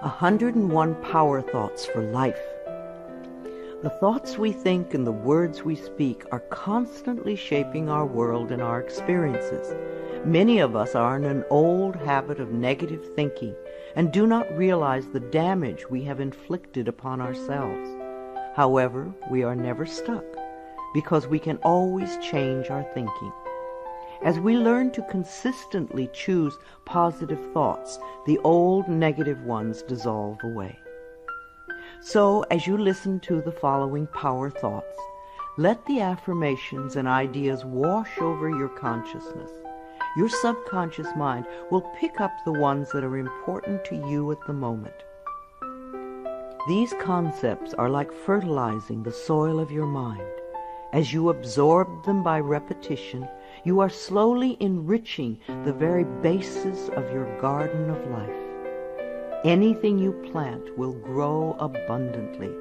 101 Power Thoughts for Life. The thoughts we think and the words we speak are constantly shaping our world and our experiences. Many of us are in an old habit of negative thinking and do not realize the damage we have inflicted upon ourselves. However, we are never stuck because we can always change our thinking. As we learn to consistently choose positive thoughts, the old negative ones dissolve away. So, as you listen to the following power thoughts, let the affirmations and ideas wash over your consciousness. Your subconscious mind will pick up the ones that are important to you at the moment. These concepts are like fertilizing the soil of your mind. As you absorb them by repetition, you are slowly enriching the very basis of your garden of life. Anything you plant will grow abundantly.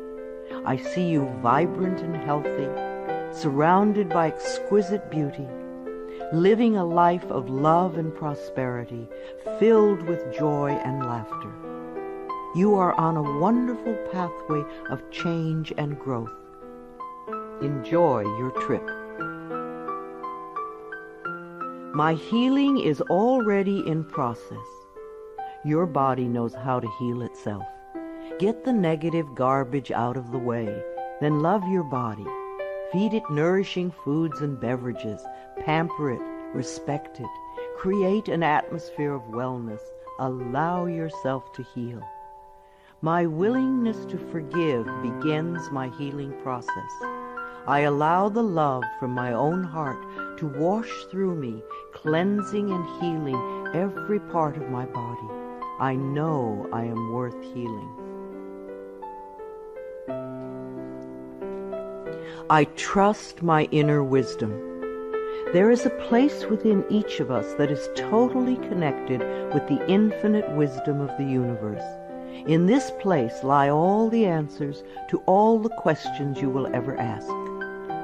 I see you vibrant and healthy, surrounded by exquisite beauty, living a life of love and prosperity, filled with joy and laughter. You are on a wonderful pathway of change and growth. Enjoy your trip. My healing is already in process. Your body knows how to heal itself. Get the negative garbage out of the way, then love your body. Feed it nourishing foods and beverages. Pamper it, respect it. Create an atmosphere of wellness. Allow yourself to heal. My willingness to forgive begins my healing process. I allow the love from my own heart to wash through me, cleansing and healing every part of my body. I know I am worth healing. I trust my inner wisdom. There is a place within each of us that is totally connected with the infinite wisdom of the universe. In this place lie all the answers to all the questions you will ever ask.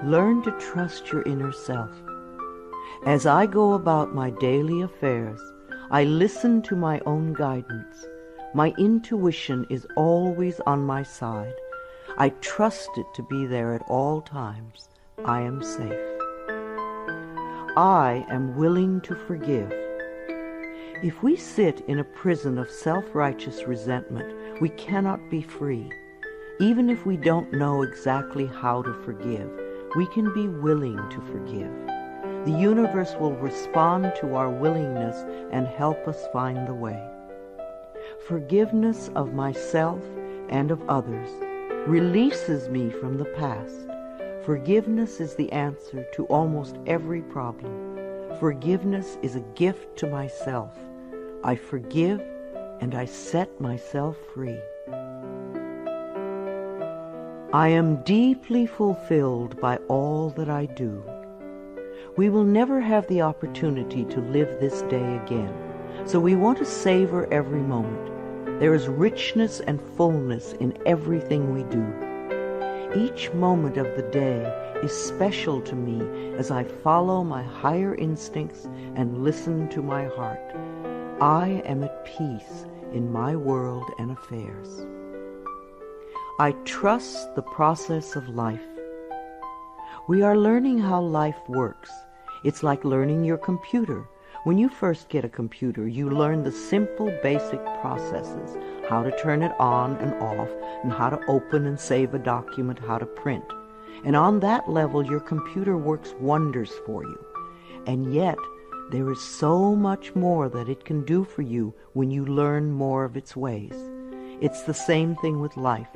Learn to trust your inner self. As I go about my daily affairs, I listen to my own guidance. My intuition is always on my side. I trust it to be there at all times. I am safe. I am willing to forgive. If we sit in a prison of self-righteous resentment, we cannot be free. Even if we don't know exactly how to forgive, we can be willing to forgive. The universe will respond to our willingness and help us find the way. Forgiveness of myself and of others releases me from the past. Forgiveness is the answer to almost every problem. Forgiveness is a gift to myself. I forgive and I set myself free. I am deeply fulfilled by all that I do. We will never have the opportunity to live this day again, so we want to savor every moment. There is richness and fullness in everything we do. Each moment of the day is special to me as I follow my higher instincts and listen to my heart. I am at peace in my world and affairs. I trust the process of life. We are learning how life works. It's like learning your computer. When you first get a computer, you learn the simple, basic processes, how to turn it on and off, and how to open and save a document, how to print. And on that level, your computer works wonders for you. And yet, there is so much more that it can do for you when you learn more of its ways. It's the same thing with life.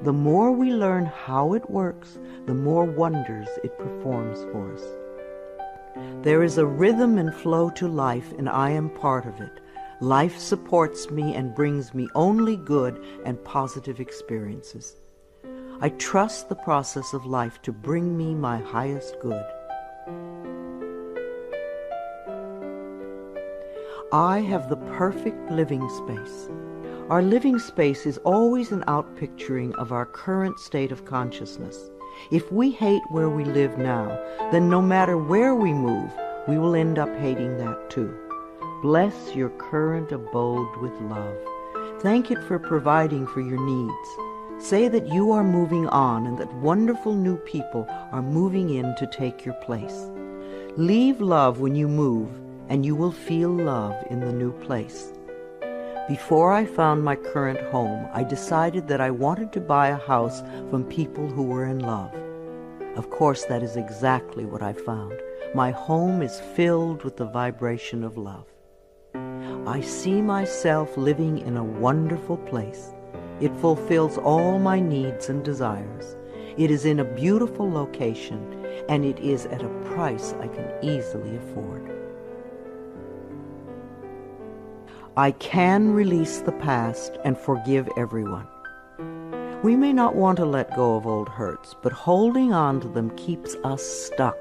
The more we learn how it works, the more wonders it performs for us. There is a rhythm and flow to life, and I am part of it. Life supports me and brings me only good and positive experiences. I trust the process of life to bring me my highest good. I have the perfect living space. Our living space is always an outpicturing of our current state of consciousness. If we hate where we live now, then no matter where we move, we will end up hating that too. Bless your current abode with love. Thank it for providing for your needs. Say that you are moving on and that wonderful new people are moving in to take your place. Leave love when you move, and you will feel love in the new place. Before I found my current home, I decided that I wanted to buy a house from people who were in love. Of course, that is exactly what I found. My home is filled with the vibration of love. I see myself living in a wonderful place. It fulfills all my needs and desires. It is in a beautiful location, and it is at a price I can easily afford. I can release the past and forgive everyone. We may not want to let go of old hurts, but holding on to them keeps us stuck.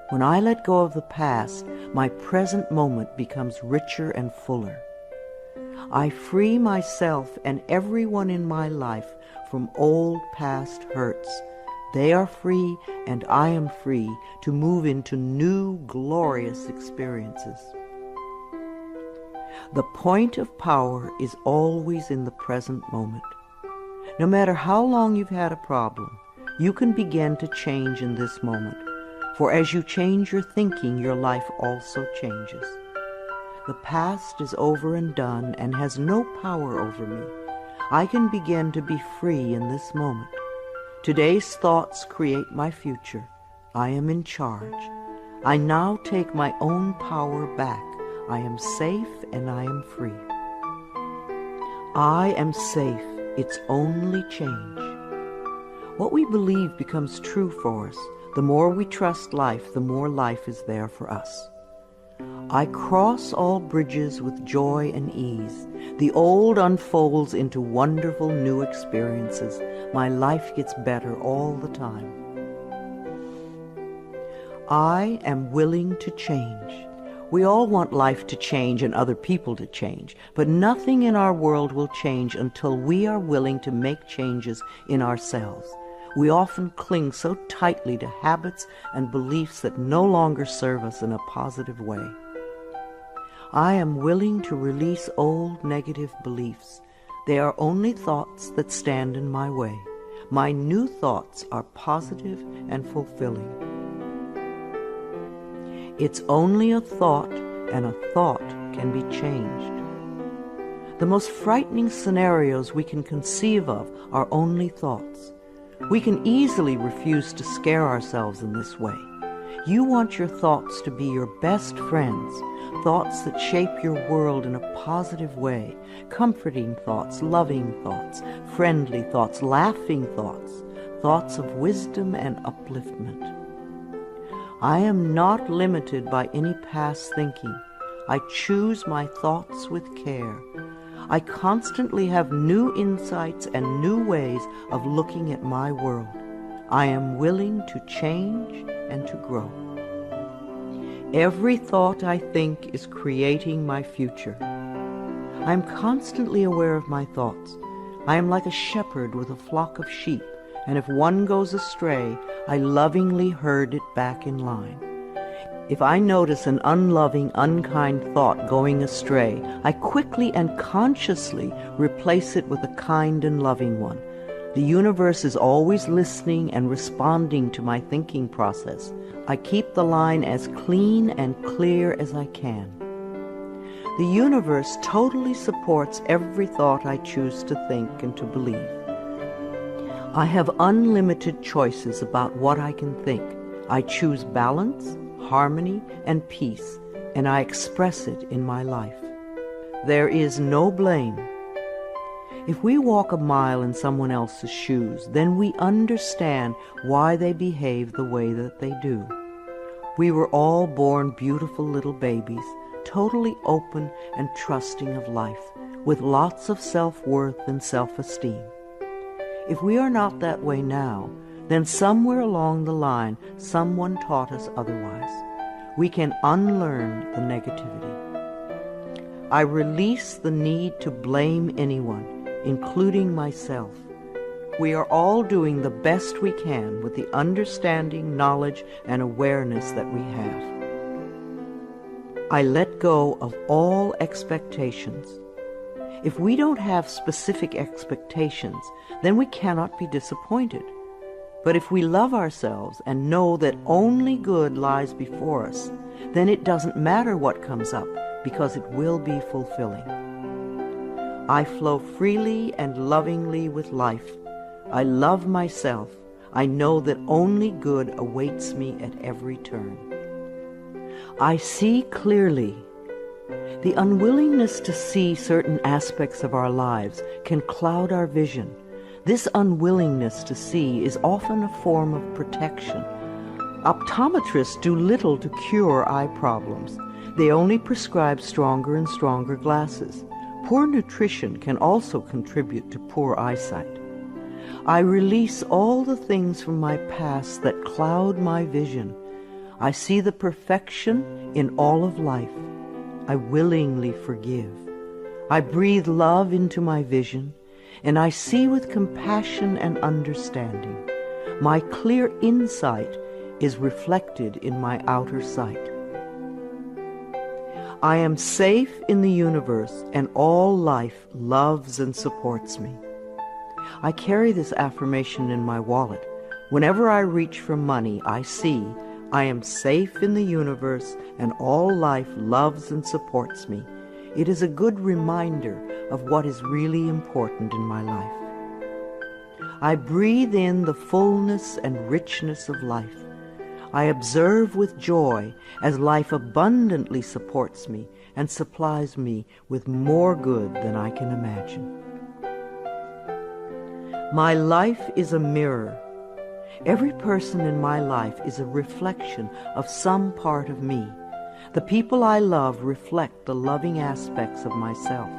When I let go of the past, my present moment becomes richer and fuller. I free myself and everyone in my life from old past hurts. They are free, and I am free to move into new, glorious experiences. The point of power is always in the present moment. No matter how long you've had a problem, you can begin to change in this moment. For as you change your thinking, your life also changes. The past is over and done and has no power over me. I can begin to be free in this moment. Today's thoughts create my future. I am in charge. I now take my own power back. I am safe and I am free. I am safe. It's only change. What we believe becomes true for us. The more we trust life, the more life is there for us. I cross all bridges with joy and ease. The old unfolds into wonderful new experiences. My life gets better all the time. I am willing to change. We all want life to change and other people to change, but nothing in our world will change until we are willing to make changes in ourselves. We often cling so tightly to habits and beliefs that no longer serve us in a positive way. I am willing to release old negative beliefs. They are only thoughts that stand in my way. My new thoughts are positive and fulfilling. It's only a thought, and a thought can be changed. The most frightening scenarios we can conceive of are only thoughts. We can easily refuse to scare ourselves in this way. You want your thoughts to be your best friends, thoughts that shape your world in a positive way, comforting thoughts, loving thoughts, friendly thoughts, laughing thoughts, thoughts of wisdom and upliftment. I am not limited by any past thinking. I choose my thoughts with care. I constantly have new insights and new ways of looking at my world. I am willing to change and to grow. Every thought I think is creating my future. I am constantly aware of my thoughts. I am like a shepherd with a flock of sheep, and if one goes astray, I lovingly herd it back in line. If I notice an unloving, unkind thought going astray, I quickly and consciously replace it with a kind and loving one. The universe is always listening and responding to my thinking process. I keep the line as clean and clear as I can. The universe totally supports every thought I choose to think and to believe. I have unlimited choices about what I can think. I choose balance, harmony, and peace, and I express it in my life. There is no blame. If we walk a mile in someone else's shoes, then we understand why they behave the way that they do. We were all born beautiful little babies, totally open and trusting of life, with lots of self-worth and self-esteem. If we are not that way now, then somewhere along the line, someone taught us otherwise. We can unlearn the negativity. I release the need to blame anyone, including myself. We are all doing the best we can with the understanding, knowledge, and awareness that we have. I let go of all expectations. If we don't have specific expectations, then we cannot be disappointed. But if we love ourselves and know that only good lies before us, then it doesn't matter what comes up, because it will be fulfilling. I flow freely and lovingly with life. I love myself. I know that only good awaits me at every turn. I see clearly. The unwillingness to see certain aspects of our lives can cloud our vision. This unwillingness to see is often a form of protection. Optometrists do little to cure eye problems. They only prescribe stronger and stronger glasses. Poor nutrition can also contribute to poor eyesight. I release all the things from my past that cloud my vision. I see the perfection in all of life. I willingly forgive. I breathe love into my vision, and I see with compassion and understanding. My clear insight is reflected in my outer sight. I am safe in the universe, and all life loves and supports me. I carry this affirmation in my wallet. Whenever I reach for money, I see I am safe in the universe, and all life loves and supports me. It is a good reminder of what is really important in my life. I breathe in the fullness and richness of life. I observe with joy as life abundantly supports me and supplies me with more good than I can imagine. My life is a mirror. Every person in my life is a reflection of some part of me. The people I love reflect the loving aspects of myself.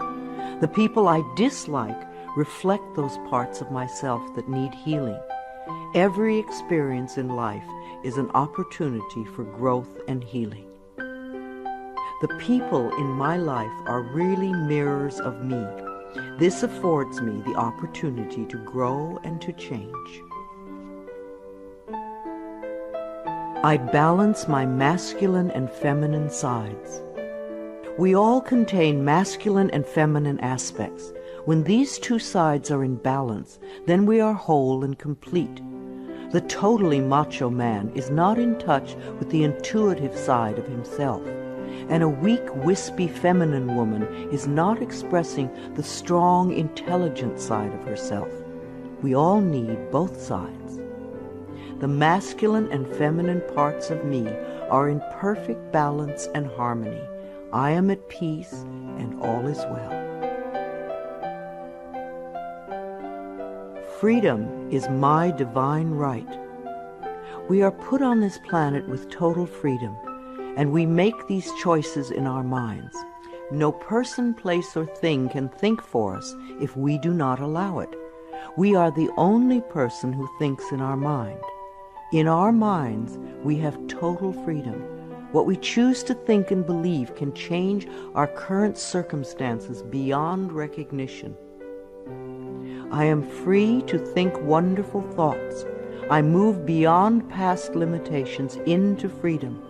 The people I dislike reflect those parts of myself that need healing. Every experience in life is an opportunity for growth and healing. The people in my life are really mirrors of me. This affords me the opportunity to grow and to change. I balance my masculine and feminine sides. We all contain masculine and feminine aspects. When these two sides are in balance, then we are whole and complete. The totally macho man is not in touch with the intuitive side of himself, and a weak, wispy feminine woman is not expressing the strong, intelligent side of herself. We all need both sides. The masculine and feminine parts of me are in perfect balance and harmony. I am at peace, and all is well. Freedom is my divine right. We are put on this planet with total freedom, and we make these choices in our minds. No person, place, or thing can think for us if we do not allow it. We are the only person who thinks in our mind. In our minds, we have total freedom. What we choose to think and believe can change our current circumstances beyond recognition. I am free to think wonderful thoughts. I move beyond past limitations into freedom.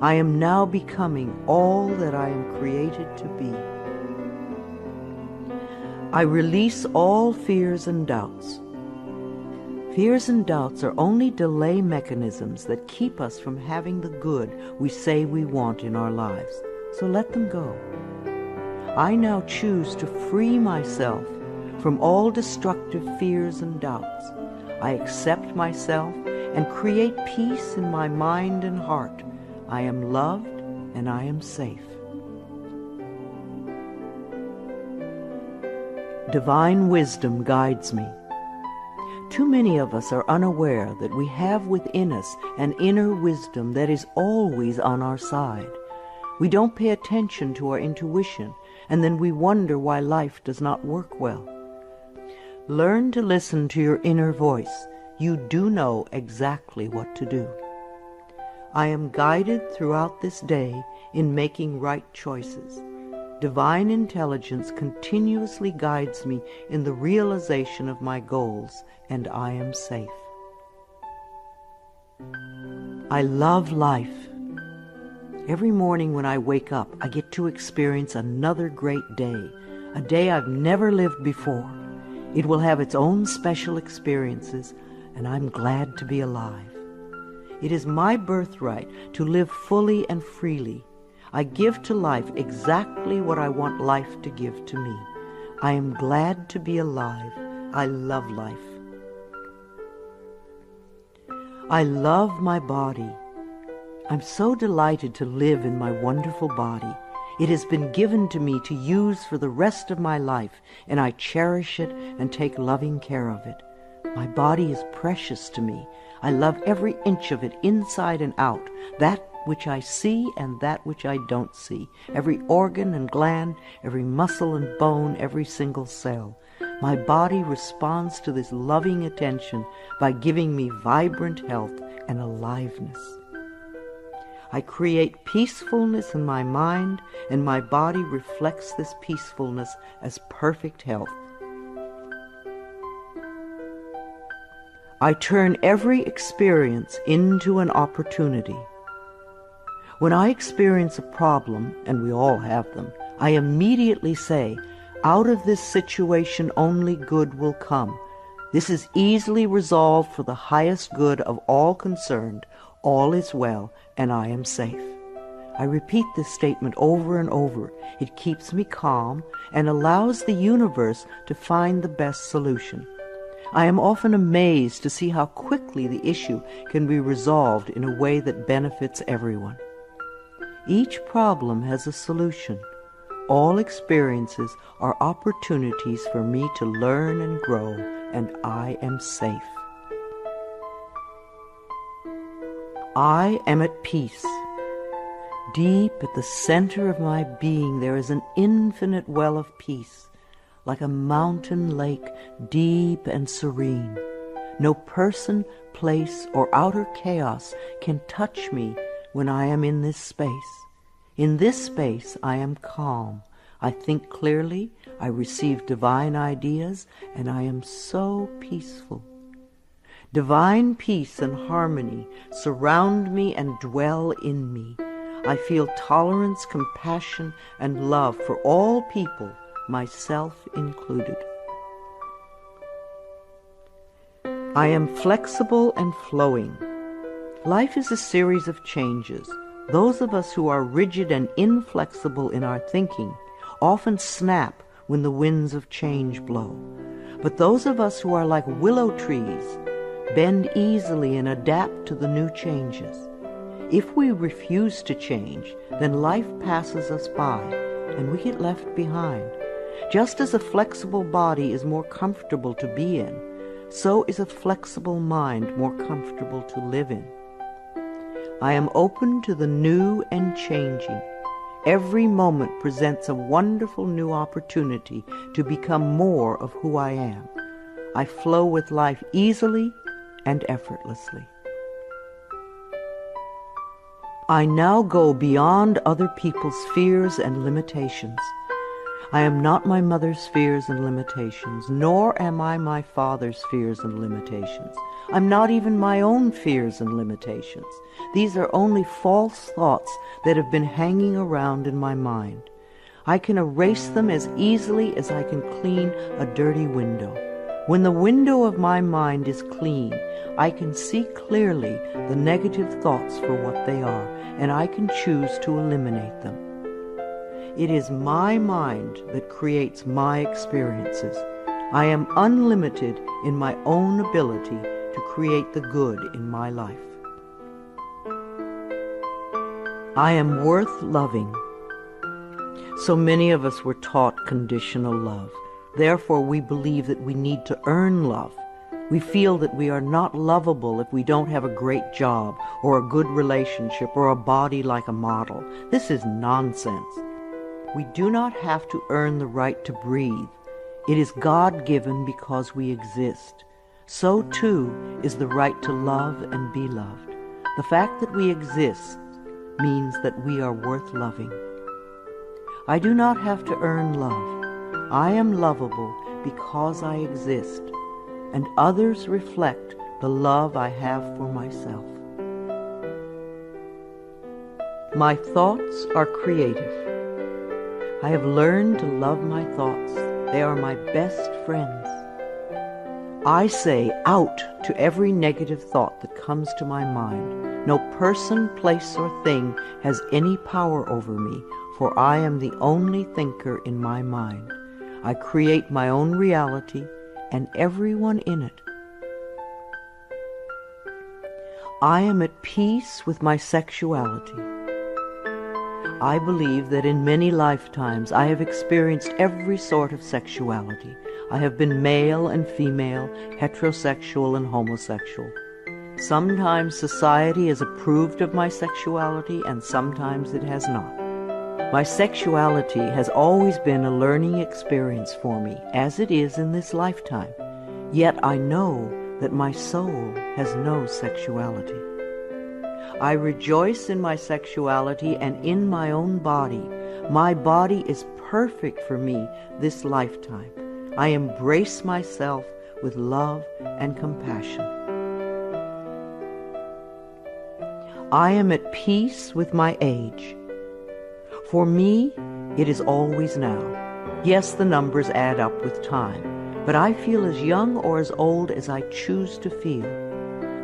I am now becoming all that I am created to be. I release all fears and doubts. Fears and doubts are only delay mechanisms that keep us from having the good we say we want in our lives. So let them go. I now choose to free myself from all destructive fears and doubts. I accept myself and create peace in my mind and heart. I am loved and I am safe. Divine wisdom guides me. Too many of us are unaware that we have within us an inner wisdom that is always on our side. We don't pay attention to our intuition, and then we wonder why life does not work well. Learn to listen to your inner voice. You do know exactly what to do. I am guided throughout this day in making right choices. Divine intelligence continuously guides me in the realization of my goals, and I am safe. I love life. Every morning when I wake up, I get to experience another great day. a day I've never lived before. It will have its own special experiences, and I'm glad to be alive. It is my birthright to live fully and freely. I give to life exactly what I want life to give to me. I am glad to be alive. I love life. I love my body. I'm so delighted to live in my wonderful body. It has been given to me to use for the rest of my life, and I cherish it and take loving care of it. My body is precious to me. I love every inch of it, inside and out, that which I see and that which I don't see, every organ and gland, every muscle and bone, every single cell. My body responds to this loving attention by giving me vibrant health and aliveness. I create peacefulness in my mind, and my body reflects this peacefulness as perfect health. I turn every experience into an opportunity. When I experience a problem, and we all have them, I immediately say, out of this situation only good will come. This is easily resolved for the highest good of all concerned. All is well, and I am safe. I repeat this statement over and over. It keeps me calm and allows the universe to find the best solution. I am often amazed to see how quickly the issue can be resolved in a way that benefits everyone. Each problem has a solution. All experiences are opportunities for me to learn and grow, and I am safe. I am at peace. Deep at the center of my being there is an infinite well of peace, like a mountain lake, deep and serene. No person, place, or outer chaos can touch me when I am in this space. In this space I am calm. I think clearly, I receive divine ideas, and I am so peaceful. Divine peace and harmony surround me and dwell in me. I feel tolerance, compassion, and love for all people, myself included. I am flexible and flowing. Life is a series of changes. Those of us who are rigid and inflexible in our thinking often snap when the winds of change blow. But those of us who are like willow trees bend easily and adapt to the new changes. If we refuse to change, then life passes us by and we get left behind. Just as a flexible body is more comfortable to be in, so is a flexible mind more comfortable to live in. I am open to the new and changing. Every moment presents a wonderful new opportunity to become more of who I am. I flow with life easily and effortlessly. I now go beyond other people's fears and limitations. I am not my mother's fears and limitations, nor am I my father's fears and limitations. I'm not even my own fears and limitations. These are only false thoughts that have been hanging around in my mind. I can erase them as easily as I can clean a dirty window. When the window of my mind is clean, I can see clearly the negative thoughts for what they are, and I can choose to eliminate them. It is my mind that creates my experiences. I am unlimited in my own ability to create the good in my life. I am worth loving. So many of us were taught conditional love. Therefore, we believe that we need to earn love. We feel that we are not lovable if we don't have a great job or a good relationship or a body like a model. This is nonsense. We do not have to earn the right to breathe. It is God-given because we exist. So, too, is the right to love and be loved. The fact that we exist means that we are worth loving. I do not have to earn love. I am lovable because I exist, and others reflect the love I have for myself. My thoughts are creative. I have learned to love my thoughts. They are my best friends. I say out to every negative thought that comes to my mind. No person, place, or thing has any power over me, for I am the only thinker in my mind. I create my own reality and everyone in it. I am at peace with my sexuality. I believe that in many lifetimes I have experienced every sort of sexuality. I have been male and female, heterosexual and homosexual. Sometimes society has approved of my sexuality and sometimes it has not. My sexuality has always been a learning experience for me, as it is in this lifetime. Yet I know that my soul has no sexuality. I rejoice in my sexuality and in my own body. My body is perfect for me this lifetime. I embrace myself with love and compassion. I am at peace with my age. For me, it is always now. Yes, the numbers add up with time, but I feel as young or as old as I choose to feel.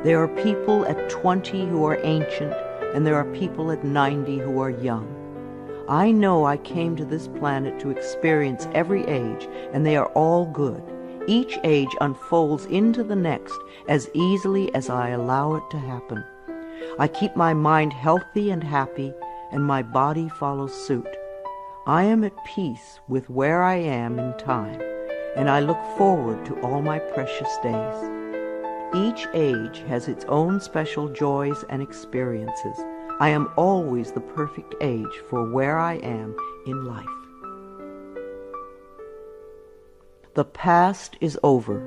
There are people at 20 who are ancient, and there are people at 90 who are young. I know I came to this planet to experience every age, and they are all good. Each age unfolds into the next as easily as I allow it to happen. I keep my mind healthy and happy, and my body follows suit. I am at peace with where I am in time, and I look forward to all my precious days. Each age has its own special joys and experiences. I am always the perfect age for where I am in life. The past is over.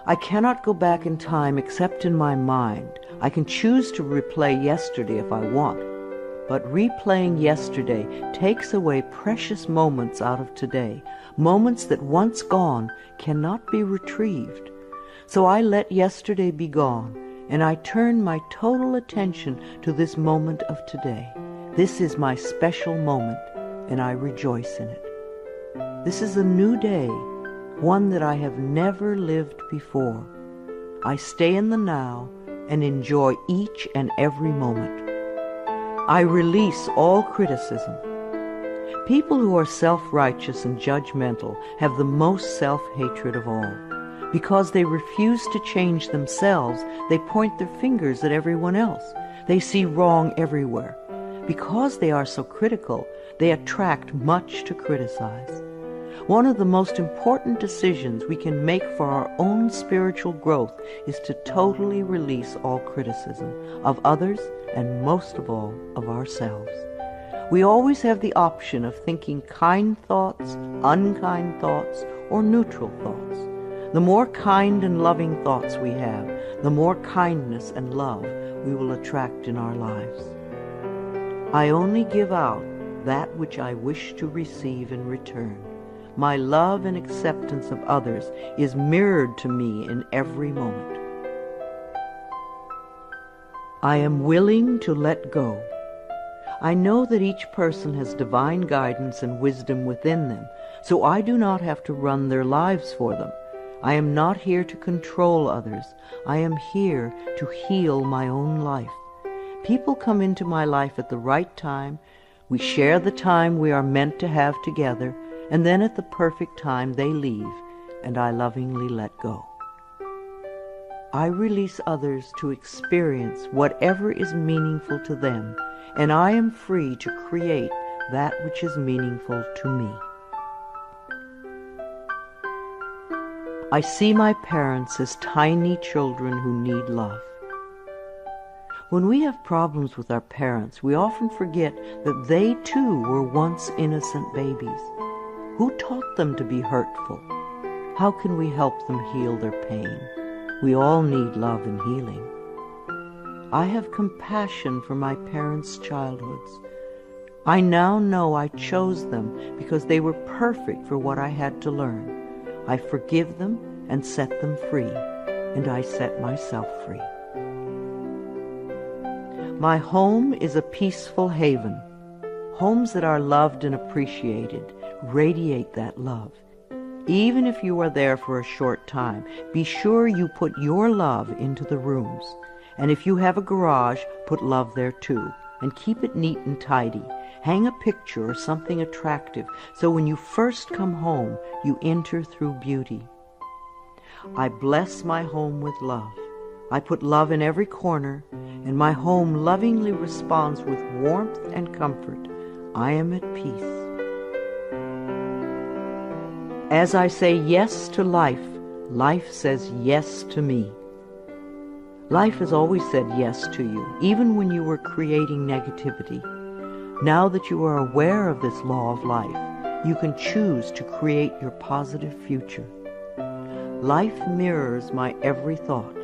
I cannot go back in time except in my mind. I can choose to replay yesterday if I want, but replaying yesterday takes away precious moments out of today, moments that once gone cannot be retrieved. So I let yesterday be gone, and I turn my total attention to this moment of today. This is my special moment, and I rejoice in it. This is a new day, one that I have never lived before. I stay in the now and enjoy each and every moment. I release all criticism. People who are self-righteous and judgmental have the most self-hatred of all. Because they refuse to change themselves, they point their fingers at everyone else. They see wrong everywhere. Because they are so critical, they attract much to criticize. One of the most important decisions we can make for our own spiritual growth is to totally release all criticism of others and most of all of ourselves. We always have the option of thinking kind thoughts, unkind thoughts, or neutral thoughts. The more kind and loving thoughts we have, the more kindness and love we will attract in our lives. I only give out that which I wish to receive in return. My love and acceptance of others is mirrored to me in every moment. I am willing to let go. I know that each person has divine guidance and wisdom within them, so I do not have to run their lives for them. I am not here to control others. I am here to heal my own life. People come into my life at the right time. We share the time we are meant to have together, and then at the perfect time they leave, and I lovingly let go. I release others to experience whatever is meaningful to them, and I am free to create that which is meaningful to me. I see my parents as tiny children who need love. When we have problems with our parents, we often forget that they too were once innocent babies. Who taught them to be hurtful? How can we help them heal their pain? We all need love and healing. I have compassion for my parents' childhoods. I now know I chose them because they were perfect for what I had to learn. I forgive them and set them free, and I set myself free. My home is a peaceful haven. Homes that are loved and appreciated radiate that love. Even if you are there for a short time, be sure you put your love into the rooms. And if you have a garage, put love there too. And keep it neat and tidy. Hang a picture or something attractive so when you first come home, you enter through beauty. I bless my home with love. I put love in every corner, and my home lovingly responds with warmth and comfort. I am at peace. As I say yes to life, life says yes to me. Life has always said yes to you, even when you were creating negativity. Now that you are aware of this law of life, you can choose to create your positive future. Life mirrors my every thought.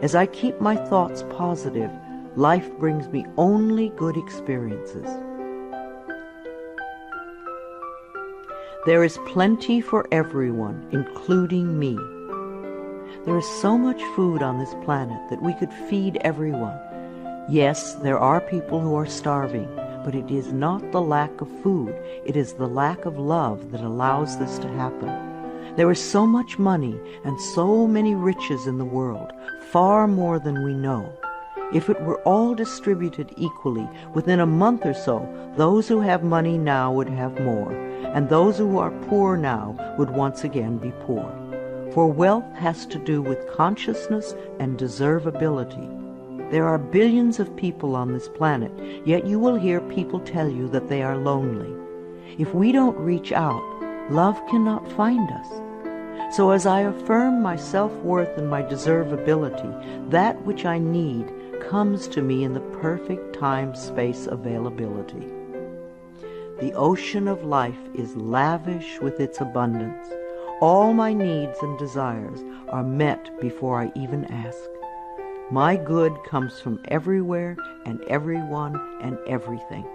As I keep my thoughts positive, life brings me only good experiences. There is plenty for everyone, including me. There is so much food on this planet that we could feed everyone. Yes, there are people who are starving, but it is not the lack of food, it is the lack of love that allows this to happen. There is so much money and so many riches in the world, far more than we know. If it were all distributed equally, within a month or so, those who have money now would have more, and those who are poor now would once again be poor. For wealth has to do with consciousness and deservability. There are billions of people on this planet, yet you will hear people tell you that they are lonely. If we don't reach out, love cannot find us. So as I affirm my self-worth and my deservability, that which I need comes to me in the perfect time-space availability. The ocean of life is lavish with its abundance. All my needs and desires are met before I even ask. My good comes from everywhere and everyone and everything.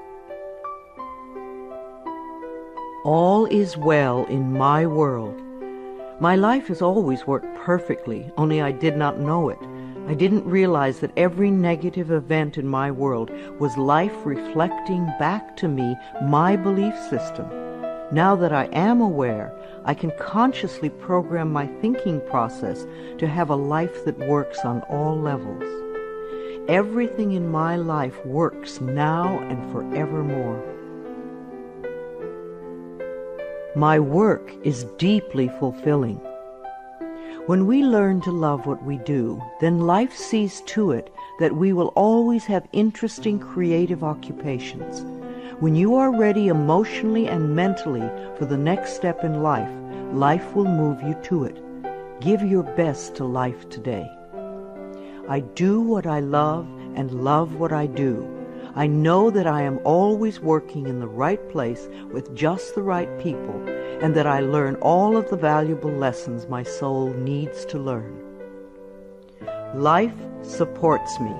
All is well in my world. My life has always worked perfectly, only I did not know it. I didn't realize that every negative event in my world was life reflecting back to me my belief system. Now that I am aware, I can consciously program my thinking process to have a life that works on all levels. Everything in my life works now and forevermore. My work is deeply fulfilling. When we learn to love what we do, then life sees to it that we will always have interesting creative occupations. When you are ready emotionally and mentally for the next step in life, life will move you to it. Give your best to life today. I do what I love and love what I do. I know that I am always working in the right place with just the right people, and that I learn all of the valuable lessons my soul needs to learn. Life supports me.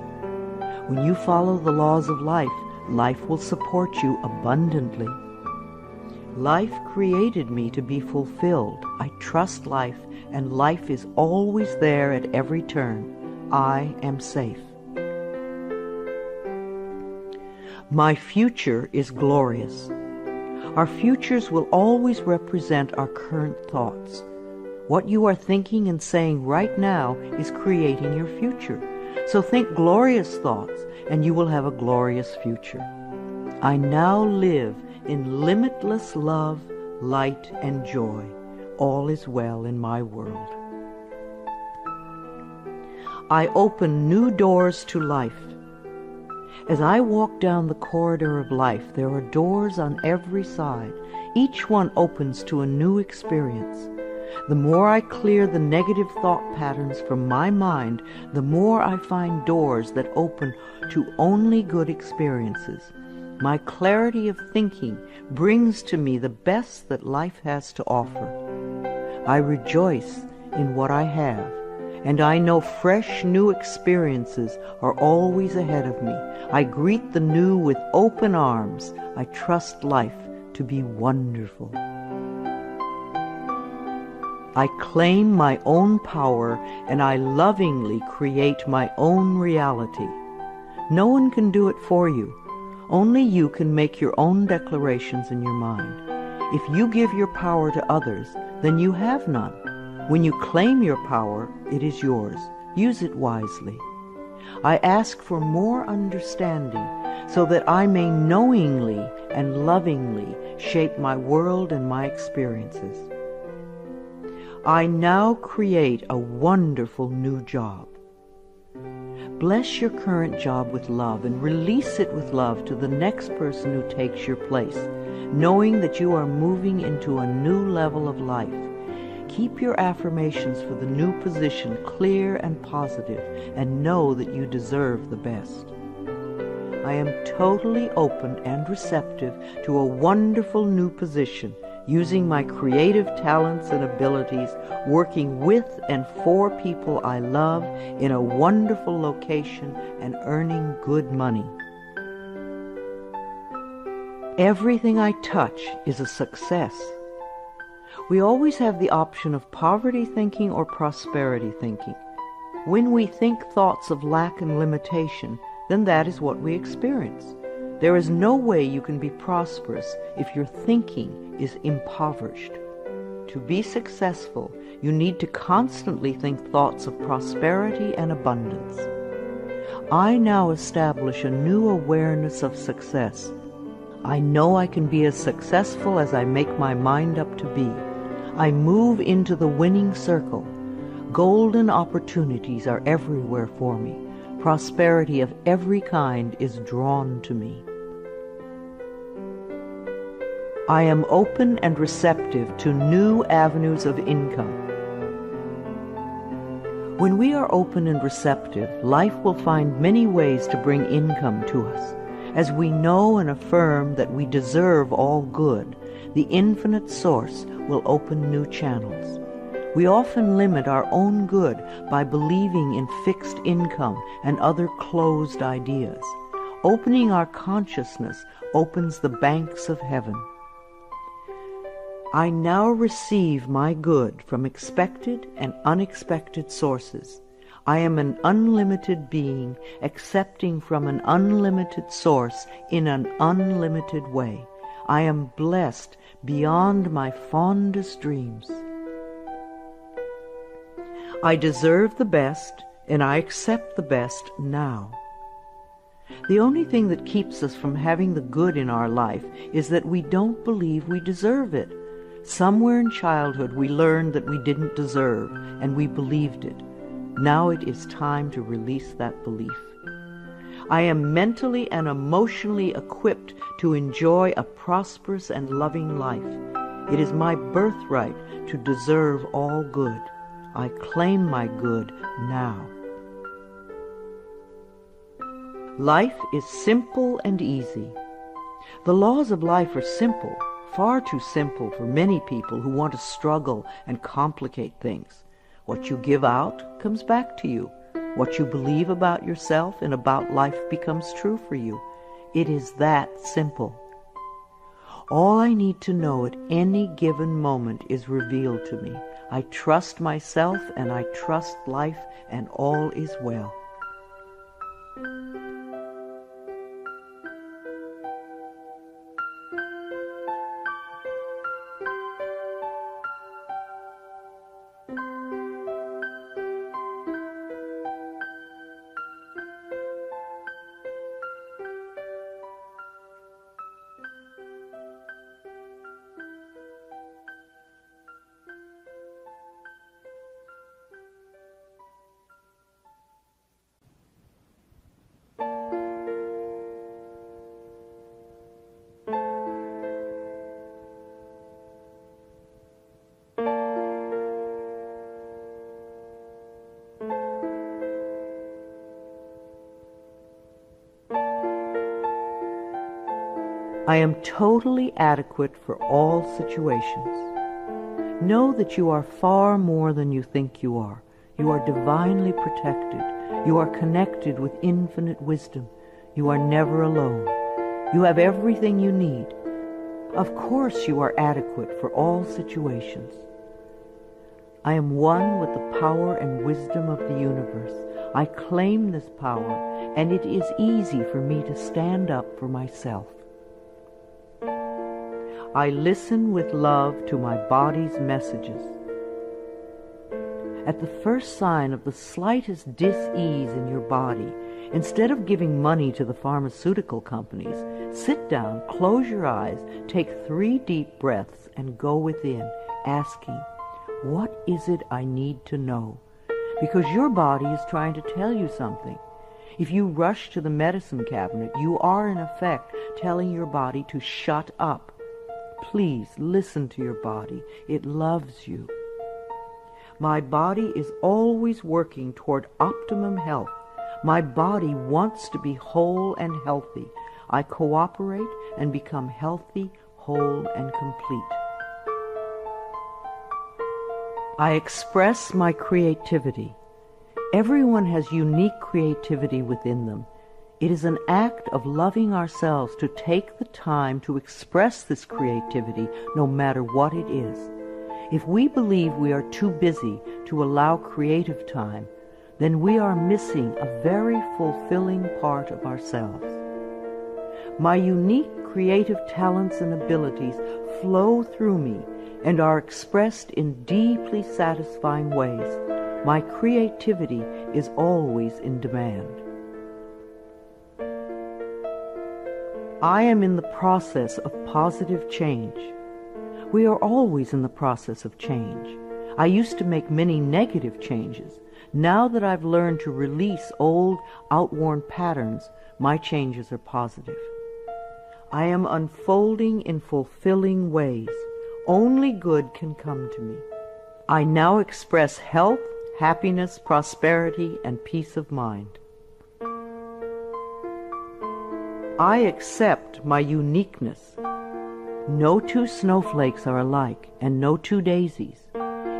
When you follow the laws of life, life will support you abundantly. Life created me to be fulfilled. I trust life, and life is always there at every turn. I am safe. My future is glorious. Our futures will always represent our current thoughts. What you are thinking and saying right now is creating your future. So think glorious thoughts, and you will have a glorious future. I now live in limitless love, light, and joy. All is well in my world. I open new doors to life. As I walk down the corridor of life, there are doors on every side. Each one opens to a new experience. The more I clear the negative thought patterns from my mind, the more I find doors that open to only good experiences. My clarity of thinking brings to me the best that life has to offer. I rejoice in what I have, and I know fresh new experiences are always ahead of me. I greet the new with open arms. I trust life to be wonderful. I claim my own power, and I lovingly create my own reality. No one can do it for you. Only you can make your own declarations in your mind. If you give your power to others, then you have none. When you claim your power, it is yours. Use it wisely. I ask for more understanding so that I may knowingly and lovingly shape my world and my experiences. I now create a wonderful new job. Bless your current job with love and release it with love to the next person who takes your place, knowing that you are moving into a new level of life. Keep your affirmations for the new position clear and positive, and know that you deserve the best. I am totally open and receptive to a wonderful new position, using my creative talents and abilities, working with and for people I love in a wonderful location and earning good money. Everything I touch is a success. We always have the option of poverty thinking or prosperity thinking. When we think thoughts of lack and limitation, then that is what we experience. There is no way you can be prosperous if your thinking is impoverished. To be successful, you need to constantly think thoughts of prosperity and abundance. I now establish a new awareness of success. I know I can be as successful as I make my mind up to be. I move into the winning circle. Golden opportunities are everywhere for me. Prosperity of every kind is drawn to me. I am open and receptive to new avenues of income. When we are open and receptive, life will find many ways to bring income to us. As we know and affirm that we deserve all good, the infinite source will open new channels. We often limit our own good by believing in fixed income and other closed ideas. Opening our consciousness opens the banks of heaven. I now receive my good from expected and unexpected sources. I am an unlimited being, accepting from an unlimited source in an unlimited way. I am blessed beyond my fondest dreams. I deserve the best, and I accept the best now. The only thing that keeps us from having the good in our life is that we don't believe we deserve it. Somewhere in childhood we learned that we didn't deserve, and we believed it. Now it is time to release that belief. I am mentally and emotionally equipped to enjoy a prosperous and loving life. It is my birthright to deserve all good. I claim my good now. Life is simple and easy. The laws of life are simple, far too simple for many people who want to struggle and complicate things. What you give out comes back to you. What you believe about yourself and about life becomes true for you. It is that simple. All I need to know at any given moment is revealed to me. I trust myself and I trust life, and all is well. I am totally adequate for all situations. Know that you are far more than you think you are. You are divinely protected. You are connected with infinite wisdom. You are never alone. You have everything you need. Of course you are adequate for all situations. I am one with the power and wisdom of the universe. I claim this power, and it is easy for me to stand up for myself. I listen with love to my body's messages. At the first sign of the slightest dis-ease in your body, instead of giving money to the pharmaceutical companies, sit down, close your eyes, take 3 deep breaths, and go within, asking, what is it I need to know? Because your body is trying to tell you something. If you rush to the medicine cabinet, you are in effect telling your body to shut up. Please listen to your body. It loves you. My body is always working toward optimum health. My body wants to be whole and healthy. I cooperate and become healthy, whole, and complete. I express my creativity. Everyone has unique creativity within them. It is an act of loving ourselves to take the time to express this creativity, no matter what it is. If we believe we are too busy to allow creative time, then we are missing a very fulfilling part of ourselves. My unique creative talents and abilities flow through me and are expressed in deeply satisfying ways. My creativity is always in demand. I am in the process of positive change. We are always in the process of change. I used to make many negative changes. Now that I've learned to release old, outworn patterns, my changes are positive. I am unfolding in fulfilling ways. Only good can come to me. I now express health, happiness, prosperity, and peace of mind. I accept my uniqueness. No 2 snowflakes are alike, and no 2 daisies.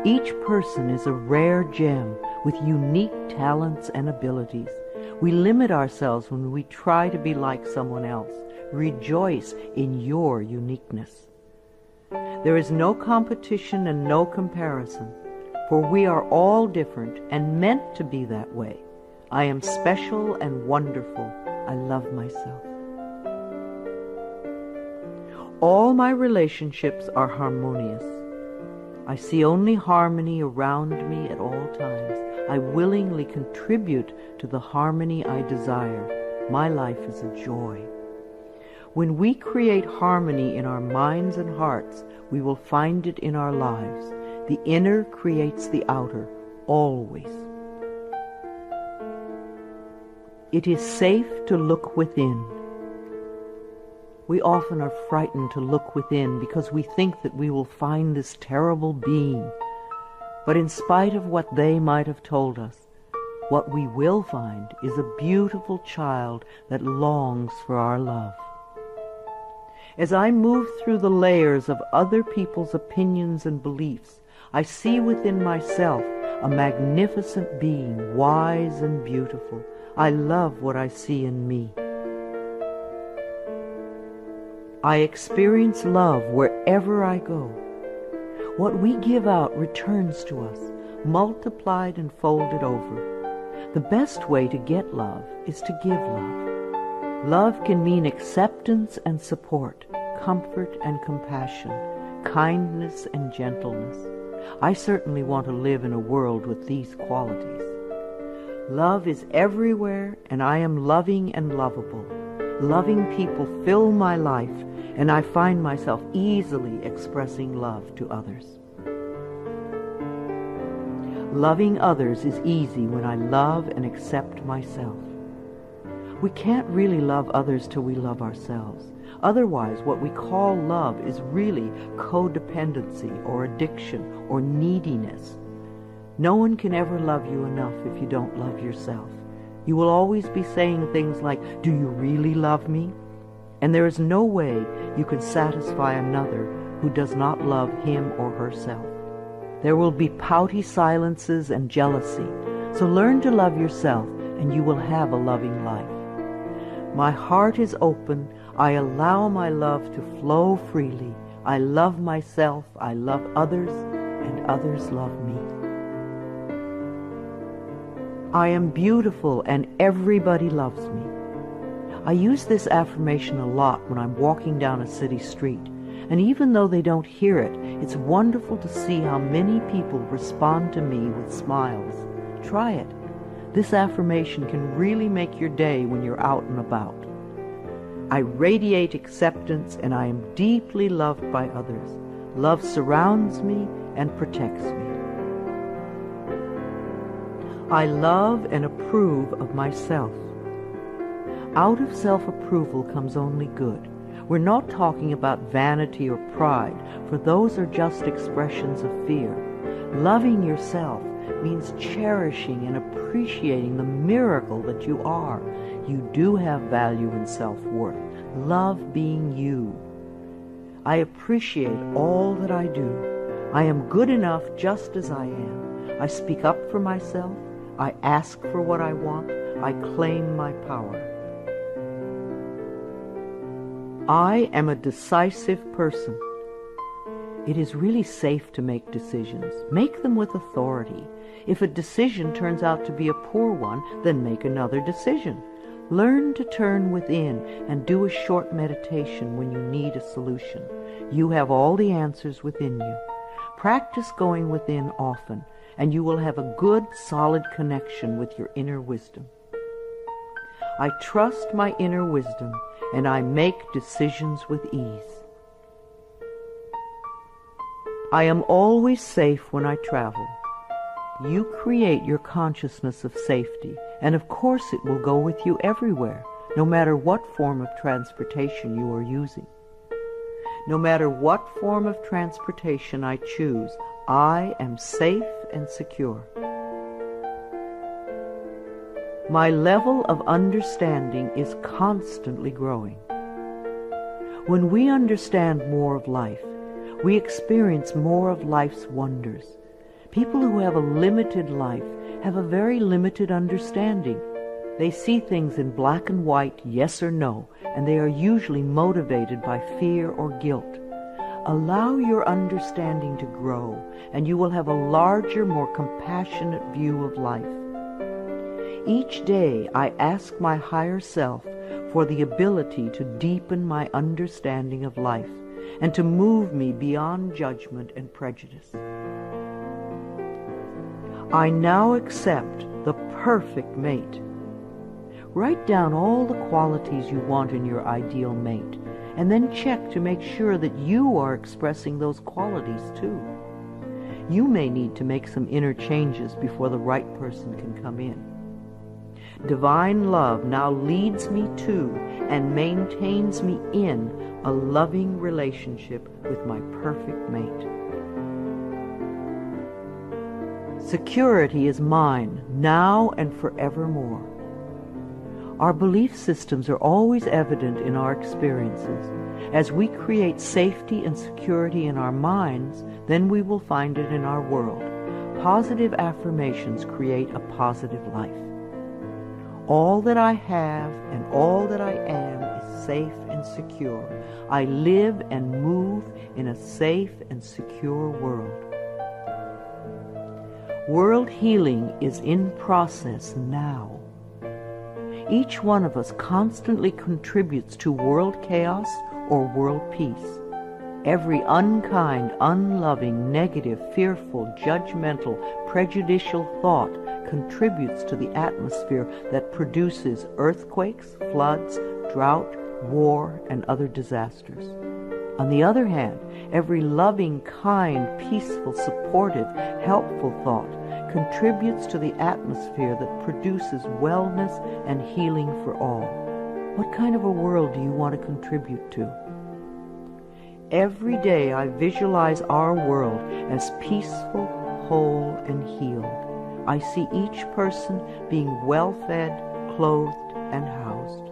Each person is a rare gem with unique talents and abilities. We limit ourselves when we try to be like someone else. Rejoice in your uniqueness. There is no competition and no comparison, for we are all different and meant to be that way. I am special and wonderful. I love myself. All my relationships are harmonious. I see only harmony around me at all times. I willingly contribute to the harmony I desire. My life is a joy. When we create harmony in our minds and hearts, we will find it in our lives. The inner creates the outer, always. It is safe to look within. We often are frightened to look within because we think that we will find this terrible being. But in spite of what they might have told us, what we will find is a beautiful child that longs for our love. As I move through the layers of other people's opinions and beliefs, I see within myself a magnificent being, wise and beautiful. I love what I see in me. I experience love wherever I go. What we give out returns to us, multiplied and folded over. The best way to get love is to give love. Love can mean acceptance and support, comfort and compassion, kindness and gentleness. I certainly want to live in a world with these qualities. Love is everywhere, and I am loving and lovable. Loving people fill my life, and I find myself easily expressing love to others. Loving others is easy when I love and accept myself. We can't really love others till we love ourselves. Otherwise, what we call love is really codependency or addiction or neediness. No one can ever love you enough if you don't love yourself. You will always be saying things like, "Do you really love me?" And there is no way you can satisfy another who does not love him or herself. There will be pouty silences and jealousy. So learn to love yourself, and you will have a loving life. My heart is open. I allow my love to flow freely. I love myself, I love others, and others love me. I am beautiful and everybody loves me. I use this affirmation a lot when I'm walking down a city street, and even though they don't hear it, it's wonderful to see how many people respond to me with smiles. Try it. This affirmation can really make your day when you're out and about. I radiate acceptance and I am deeply loved by others. Love surrounds me and protects me. I love and approve of myself. Out of self-approval comes only good. We're not talking about vanity or pride, for those are just expressions of fear. Loving yourself means cherishing and appreciating the miracle that you are. You do have value and self-worth. Love being you. I appreciate all that I do. I am good enough just as I am. I speak up for myself. I ask for what I want. I claim my power. I am a decisive person. It is really safe to make decisions. Make them with authority. If a decision turns out to be a poor one, then make another decision. Learn to turn within and do a short meditation when you need a solution. You have all the answers within you. Practice going within often, and you will have a good, solid connection with your inner wisdom. I trust my inner wisdom, and I make decisions with ease. I am always safe when I travel. You create your consciousness of safety, and of course it will go with you everywhere, no matter what form of transportation you are using. No matter what form of transportation I choose, I am safe and secure. My level of understanding is constantly growing. When we understand more of life, we experience more of life's wonders. People who have a limited life have a very limited understanding. They see things in black and white, yes or no, and they are usually motivated by fear or guilt. Allow your understanding to grow, and you will have a larger, more compassionate view of life. Each day I ask my higher self for the ability to deepen my understanding of life and to move me beyond judgment and prejudice. I now accept the perfect mate. Write down all the qualities you want in your ideal mate, and then check to make sure that you are expressing those qualities too. You may need to make some inner changes before the right person can come in. Divine love now leads me to and maintains me in a loving relationship with my perfect mate. Security is mine, now and forevermore. Our belief systems are always evident in our experiences. As we create safety and security in our minds, then we will find it in our world. Positive affirmations create a positive life. All that I have and all that I am is safe and secure. I live and move in a safe and secure world. World healing is in process now. Each one of us constantly contributes to world chaos or world peace. Every unkind, unloving, negative, fearful, judgmental, prejudicial thought contributes to the atmosphere that produces earthquakes, floods, drought, war, and other disasters. On the other hand, every loving, kind, peaceful, supportive, helpful thought contributes to the atmosphere that produces wellness and healing for all. What kind of a world do you want to contribute to? Every day I visualize our world as peaceful, whole, and healed. I see each person being well-fed, clothed, and housed.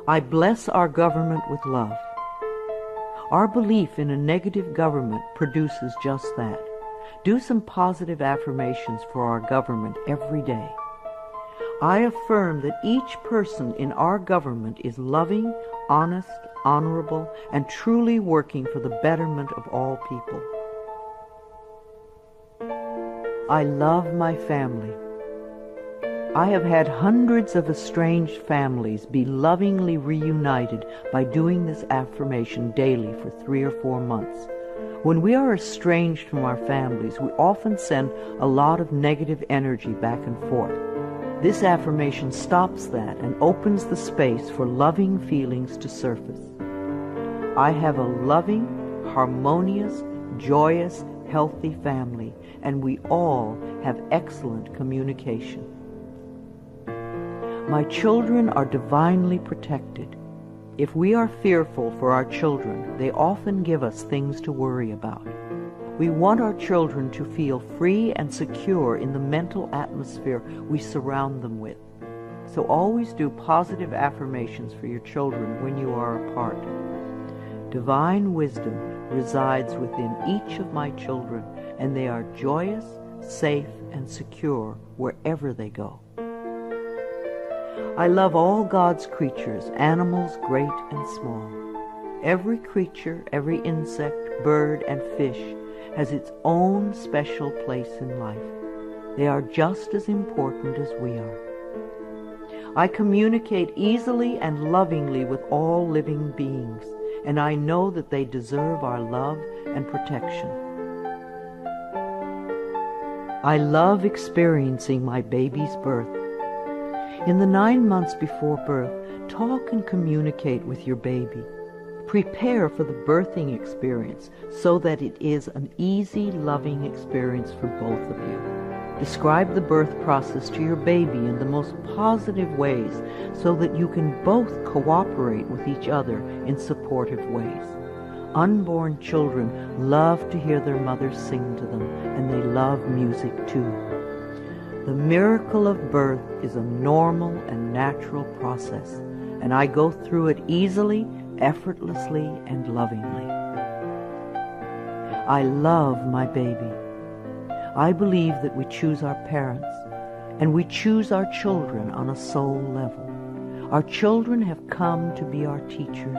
I bless our government with love. Our belief in a negative government produces just that. Do some positive affirmations for our government every day. I affirm that each person in our government is loving, honest, honorable, and truly working for the betterment of all people. I love my family. I have had hundreds of estranged families be lovingly reunited by doing this affirmation daily for 3 or 4 months. When we are estranged from our families, we often send a lot of negative energy back and forth. This affirmation stops that and opens the space for loving feelings to surface. I have a loving, harmonious, joyous, healthy family, and we all have excellent communication. My children are divinely protected. If we are fearful for our children, they often give us things to worry about. We want our children to feel free and secure in the mental atmosphere we surround them with. So always do positive affirmations for your children when you are apart. Divine wisdom resides within each of my children, and they are joyous, safe, and secure wherever they go. I love all God's creatures, animals great and small. Every creature, every insect, bird, and fish has its own special place in life. They are just as important as we are. I communicate easily and lovingly with all living beings, and I know that they deserve our love and protection. I love experiencing my baby's birth. In the 9 months before birth, talk and communicate with your baby. Prepare for the birthing experience so that it is an easy, loving experience for both of you. Describe the birth process to your baby in the most positive ways so that you can both cooperate with each other in supportive ways. Unborn children love to hear their mothers sing to them, and they love music too. The miracle of birth is a normal and natural process, and I go through it easily, effortlessly, and lovingly. I love my baby. I believe that we choose our parents, and we choose our children on a soul level. Our children have come to be our teachers.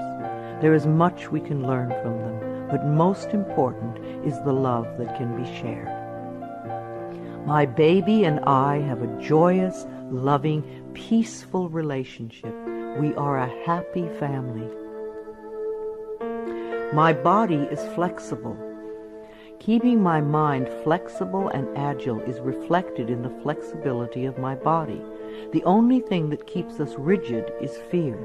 There is much we can learn from them, but most important is the love that can be shared. My baby and I have a joyous, loving, peaceful relationship. We are a happy family. My body is flexible. Keeping my mind flexible and agile is reflected in the flexibility of my body. The only thing that keeps us rigid is fear.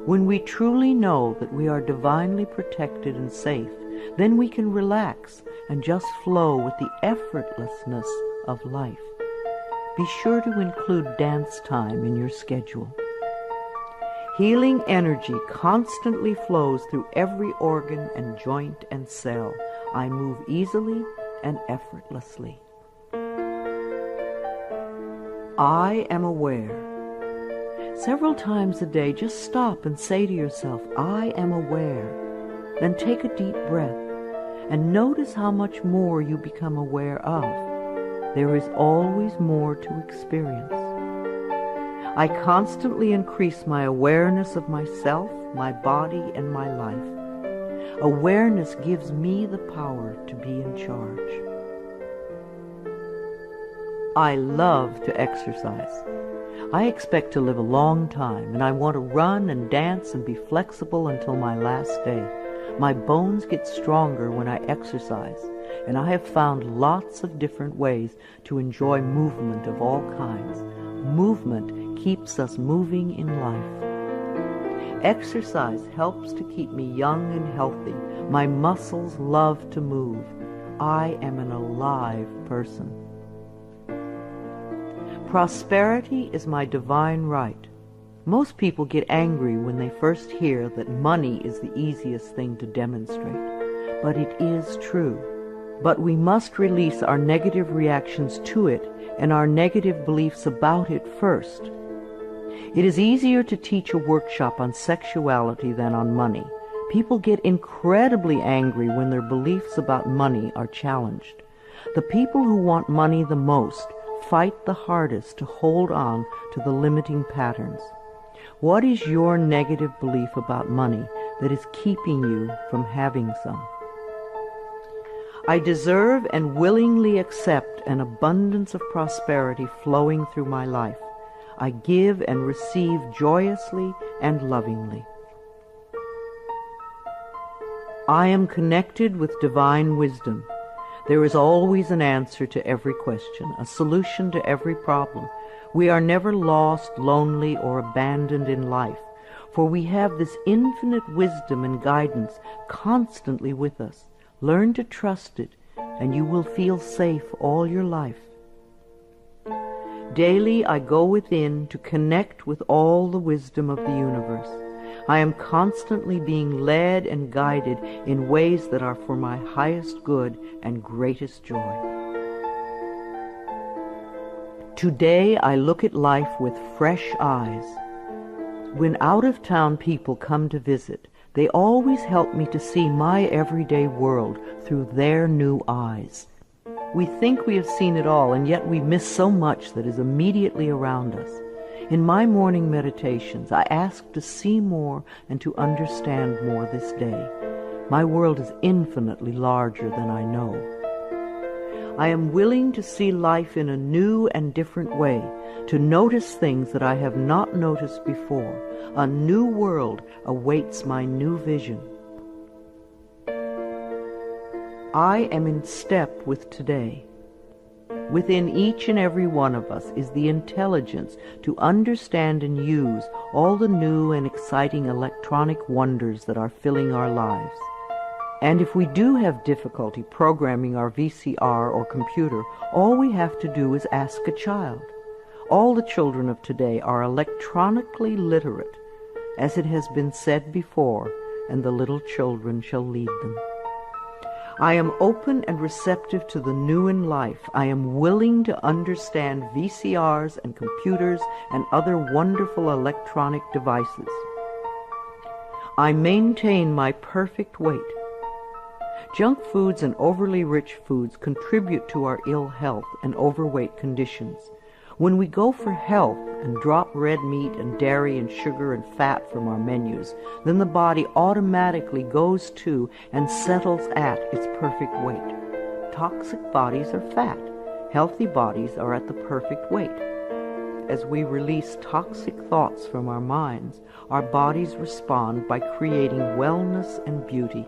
When we truly know that we are divinely protected and safe, then we can relax and just flow with the effortlessness of life. Be sure to include dance time in your schedule. Healing energy constantly flows through every organ and joint and cell. I move easily and effortlessly. I am aware. Several times a day, just stop and say to yourself, I am aware. Then take a deep breath and notice how much more you become aware of. There is always more to experience. I constantly increase my awareness of myself, my body, and my life. Awareness gives me the power to be in charge. I love to exercise. I expect to live a long time, and I want to run and dance and be flexible until my last day. My bones get stronger when I exercise, and I have found lots of different ways to enjoy movement of all kinds. Movement keeps us moving in life. Exercise helps to keep me young and healthy. My muscles love to move. I am an alive person. Prosperity is my divine right. Most people get angry when they first hear that money is the easiest thing to demonstrate. But it is true. But we must release our negative reactions to it and our negative beliefs about it first. It is easier to teach a workshop on sexuality than on money. People get incredibly angry when their beliefs about money are challenged. The people who want money the most fight the hardest to hold on to the limiting patterns. What is your negative belief about money that is keeping you from having some? I deserve and willingly accept an abundance of prosperity flowing through my life. I give and receive joyously and lovingly. I am connected with divine wisdom. There is always an answer to every question, a solution to every problem. We are never lost, lonely, or abandoned in life, for we have this infinite wisdom and guidance constantly with us. Learn to trust it, and you will feel safe all your life. Daily I go within to connect with all the wisdom of the universe. I am constantly being led and guided in ways that are for my highest good and greatest joy. Today I look at life with fresh eyes. When out-of-town people come to visit, they always help me to see my everyday world through their new eyes. We think we have seen it all, and yet we miss so much that is immediately around us. In my morning meditations, I ask to see more and to understand more this day. My world is infinitely larger than I know. I am willing to see life in a new and different way, to notice things that I have not noticed before. A new world awaits my new vision. I am in step with today. Within each and every one of us is the intelligence to understand and use all the new and exciting electronic wonders that are filling our lives. And if we do have difficulty programming our VCR or computer, all we have to do is ask a child. All the children of today are electronically literate, as it has been said before, and the little children shall lead them. I am open and receptive to the new in life. I am willing to understand VCRs and computers and other wonderful electronic devices. I maintain my perfect weight. Junk foods and overly rich foods contribute to our ill health and overweight conditions. When we go for health and drop red meat and dairy and sugar and fat from our menus, then the body automatically goes to and settles at its perfect weight. Toxic bodies are fat. Healthy bodies are at the perfect weight. As we release toxic thoughts from our minds, our bodies respond by creating wellness and beauty.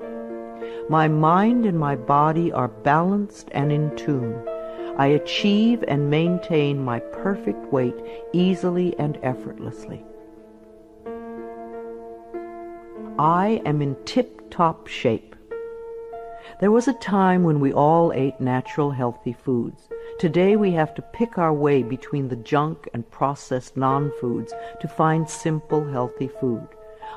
My mind and my body are balanced and in tune. I achieve and maintain my perfect weight easily and effortlessly. I am in tip-top shape. There was a time when we all ate natural, healthy foods. Today we have to pick our way between the junk and processed non-foods to find simple, healthy food.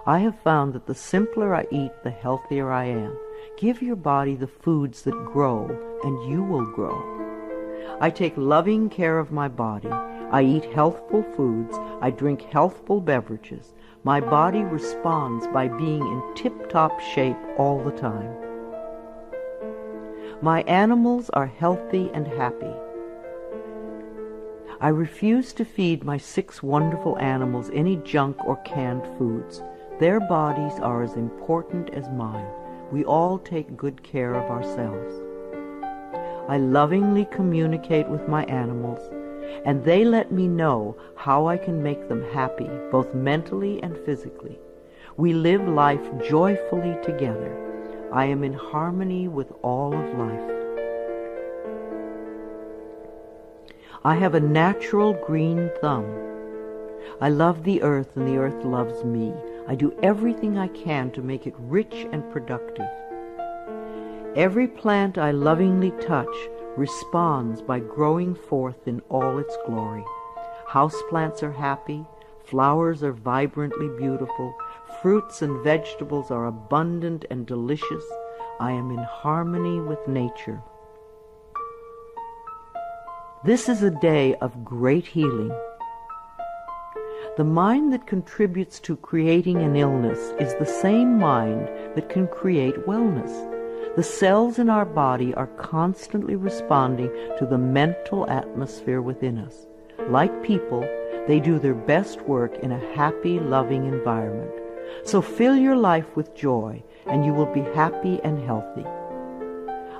I have found that the simpler I eat, the healthier I am. Give your body the foods that grow, and you will grow. I take loving care of my body. I eat healthful foods. I drink healthful beverages. My body responds by being in tip-top shape all the time. My animals are healthy and happy. I refuse to feed my 6 wonderful animals any junk or canned foods. Their bodies are as important as mine. We all take good care of ourselves. I lovingly communicate with my animals, and they let me know how I can make them happy, both mentally and physically. We live life joyfully together. I am in harmony with all of life. I have a natural green thumb. I love the earth, and the earth loves me. I do everything I can to make it rich and productive. Every plant I lovingly touch responds by growing forth in all its glory. Houseplants are happy, flowers are vibrantly beautiful, fruits and vegetables are abundant and delicious. I am in harmony with nature. This is a day of great healing. The mind that contributes to creating an illness is the same mind that can create wellness. The cells in our body are constantly responding to the mental atmosphere within us. Like people, they do their best work in a happy, loving environment. So fill your life with joy, and you will be happy and healthy.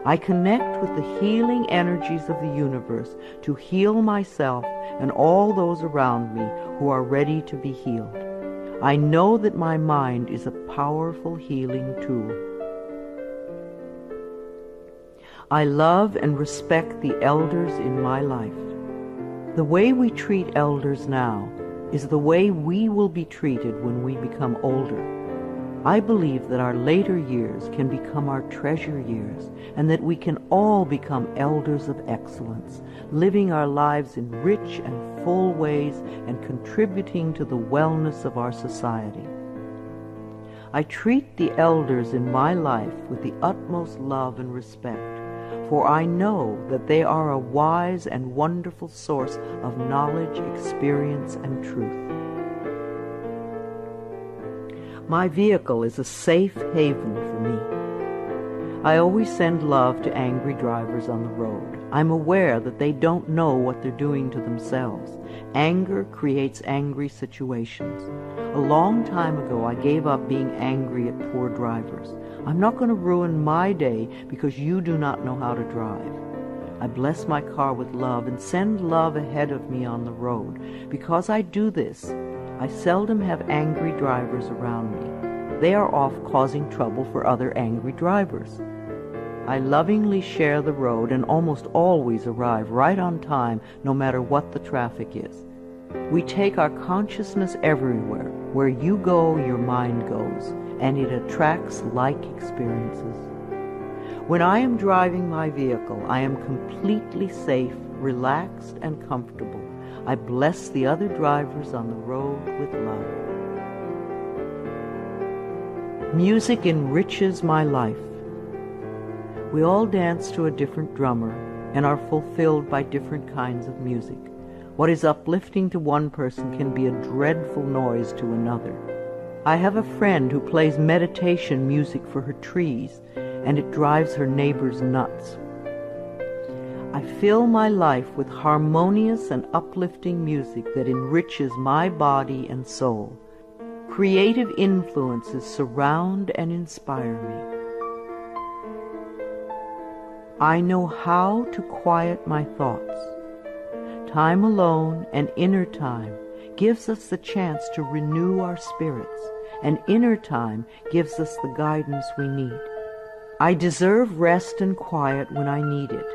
I connect with the healing energies of the universe to heal myself and all those around me who are ready to be healed. I know that my mind is a powerful healing tool. I love and respect the elders in my life. The way we treat elders now is the way we will be treated when we become older. I believe that our later years can become our treasure years, and that we can all become elders of excellence, living our lives in rich and full ways and contributing to the wellness of our society. I treat the elders in my life with the utmost love and respect, for I know that they are a wise and wonderful source of knowledge, experience, and truth. My vehicle is a safe haven for me. I always send love to angry drivers on the road. I'm aware that they don't know what they're doing to themselves. Anger creates angry situations. A long time ago, I gave up being angry at poor drivers. I'm not going to ruin my day because you do not know how to drive. I bless my car with love and send love ahead of me on the road. Because I do this, I seldom have angry drivers around me. They are off causing trouble for other angry drivers. I lovingly share the road and almost always arrive right on time, no matter what the traffic is. We take our consciousness everywhere. Where you go, your mind goes, and it attracts like experiences. When I am driving my vehicle, I am completely safe, relaxed, and comfortable. I bless the other drivers on the road with love. Music enriches my life. We all dance to a different drummer and are fulfilled by different kinds of music. What is uplifting to one person can be a dreadful noise to another. I have a friend who plays meditation music for her trees, and it drives her neighbors nuts. I fill my life with harmonious and uplifting music that enriches my body and soul. Creative influences surround and inspire me. I know how to quiet my thoughts. Time alone and inner time gives us the chance to renew our spirits, and inner time gives us the guidance we need. I deserve rest and quiet when I need it,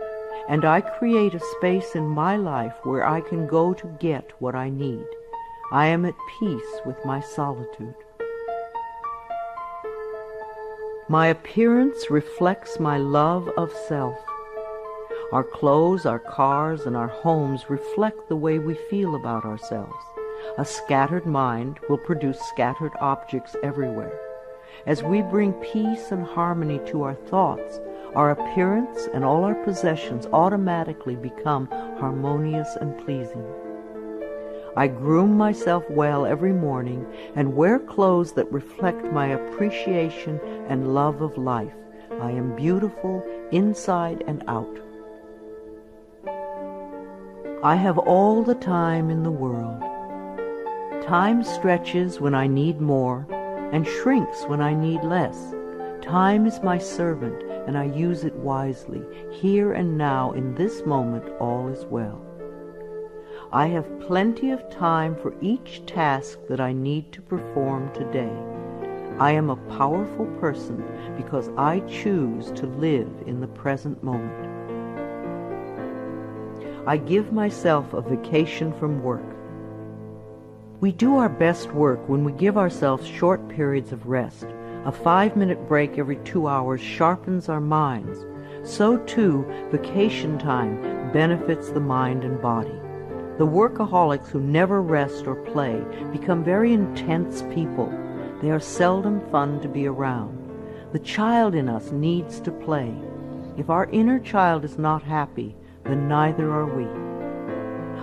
and I create a space in my life where I can go to get what I need. I am at peace with my solitude. My appearance reflects my love of self. Our clothes, our cars, and our homes reflect the way we feel about ourselves. A scattered mind will produce scattered objects everywhere. As we bring peace and harmony to our thoughts, our appearance and all our possessions automatically become harmonious and pleasing. I groom myself well every morning and wear clothes that reflect my appreciation and love of life. I am beautiful inside and out. I have all the time in the world. Time stretches when I need more and shrinks when I need less. Time is my servant, and I use it wisely. Here and now, in this moment, all is well. I have plenty of time for each task that I need to perform today. I am a powerful person because I choose to live in the present moment. I give myself a vacation from work. We do our best work when we give ourselves short periods of rest. A 5-minute break every 2 hours sharpens our minds. So too, vacation time benefits the mind and body. The workaholics who never rest or play become very intense people. They are seldom fun to be around. The child in us needs to play. If our inner child is not happy, then neither are we.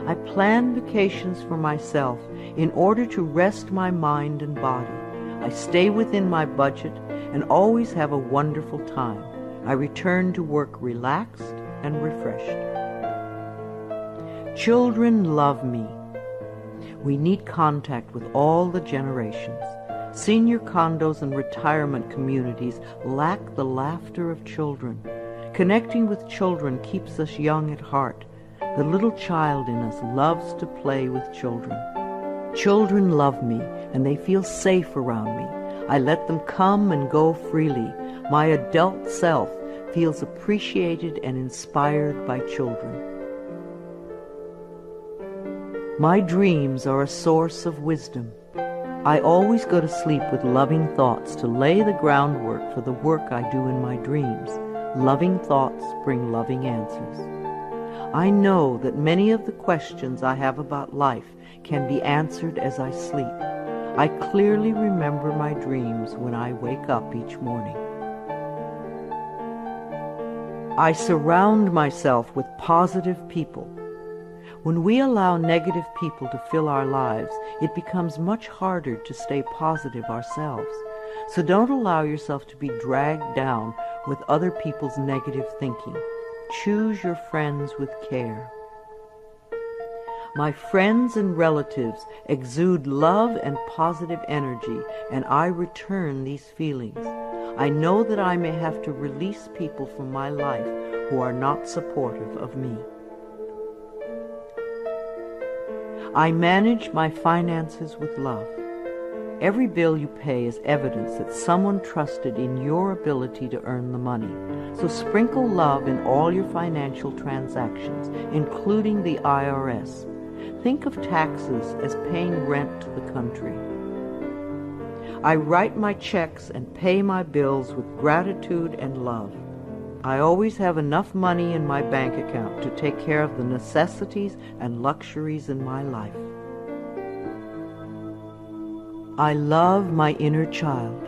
I plan vacations for myself in order to rest my mind and body. I stay within my budget and always have a wonderful time. I return to work relaxed and refreshed. Children love me. We need contact with all the generations. Senior condos and retirement communities lack the laughter of children. Connecting with children keeps us young at heart. The little child in us loves to play with children. Children love me, and they feel safe around me. I let them come and go freely. My adult self feels appreciated and inspired by children. My dreams are a source of wisdom. I always go to sleep with loving thoughts to lay the groundwork for the work I do in my dreams. Loving thoughts bring loving answers. I know that many of the questions I have about life can be answered as I sleep. I clearly remember my dreams when I wake up each morning. I surround myself with positive people. When we allow negative people to fill our lives, it becomes much harder to stay positive ourselves. So don't allow yourself to be dragged down with other people's negative thinking. Choose your friends with care. My friends and relatives exude love and positive energy, and I return these feelings. I know that I may have to release people from my life who are not supportive of me. I manage my finances with love. Every bill you pay is evidence that someone trusted in your ability to earn the money. So sprinkle love in all your financial transactions, including the IRS. Think of taxes as paying rent to the country. I write my checks and pay my bills with gratitude and love. I always have enough money in my bank account to take care of the necessities and luxuries in my life. I love my inner child.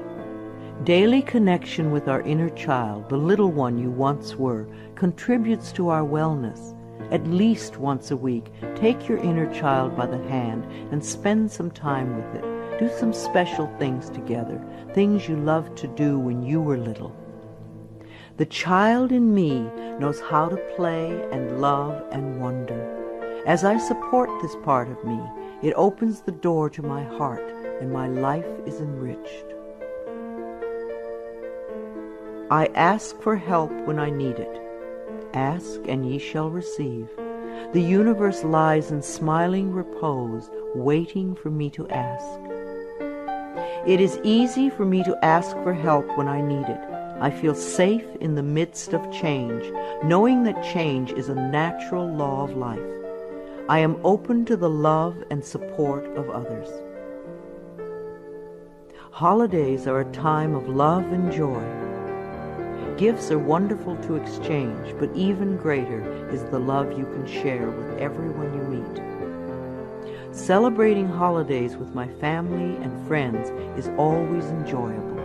Daily connection with our inner child, the little one you once were, contributes to our wellness. At least once a week, take your inner child by the hand and spend some time with it. Do some special things together, things you loved to do when you were little. The child in me knows how to play and love and wonder. As I support this part of me, it opens the door to my heart, and my life is enriched. I ask for help when I need it. Ask, and ye shall receive. The universe lies in smiling repose, waiting for me to ask. It is easy for me to ask for help when I need it. I feel safe in the midst of change, knowing that change is a natural law of life. I am open to the love and support of others. Holidays are a time of love and joy. Gifts are wonderful to exchange, but even greater is the love you can share with everyone you meet. Celebrating holidays with my family and friends is always enjoyable.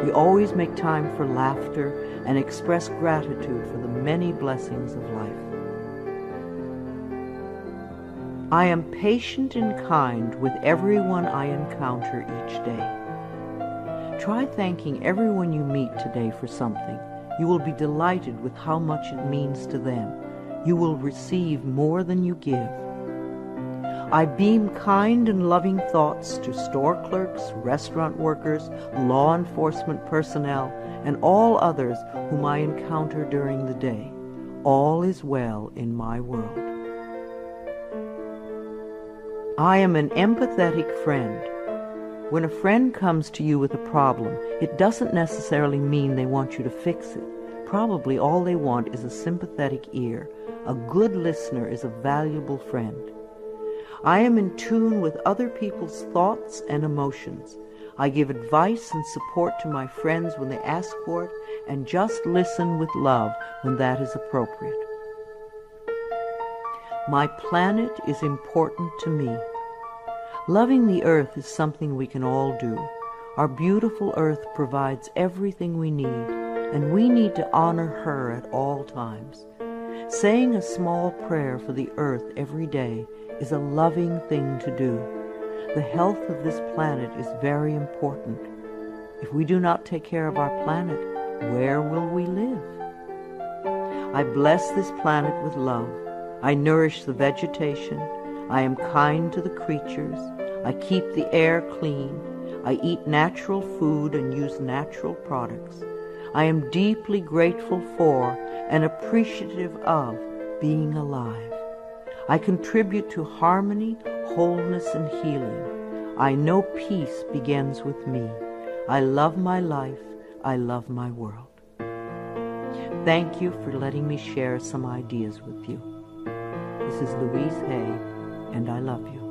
We always make time for laughter and express gratitude for the many blessings of life. I am patient and kind with everyone I encounter each day. Try thanking everyone you meet today for something. You will be delighted with how much it means to them. You will receive more than you give. I beam kind and loving thoughts to store clerks, restaurant workers, law enforcement personnel, and all others whom I encounter during the day. All is well in my world. I am an empathetic friend. When a friend comes to you with a problem, it doesn't necessarily mean they want you to fix it. Probably all they want is a sympathetic ear. A good listener is a valuable friend. I am in tune with other people's thoughts and emotions. I give advice and support to my friends when they ask for it, and just listen with love when that is appropriate. My planet is important to me. Loving the earth is something we can all do. Our beautiful earth provides everything we need, and we need to honor her at all times. Saying a small prayer for the earth every day is a loving thing to do. The health of this planet is very important. If we do not take care of our planet, where will we live? I bless this planet with love. I nourish the vegetation. I am kind to the creatures. I keep the air clean. I eat natural food and use natural products. I am deeply grateful for and appreciative of being alive. I contribute to harmony, wholeness, and healing. I know peace begins with me. I love my life. I love my world. Thank you for letting me share some ideas with you. This is Louise Hay, and I love you.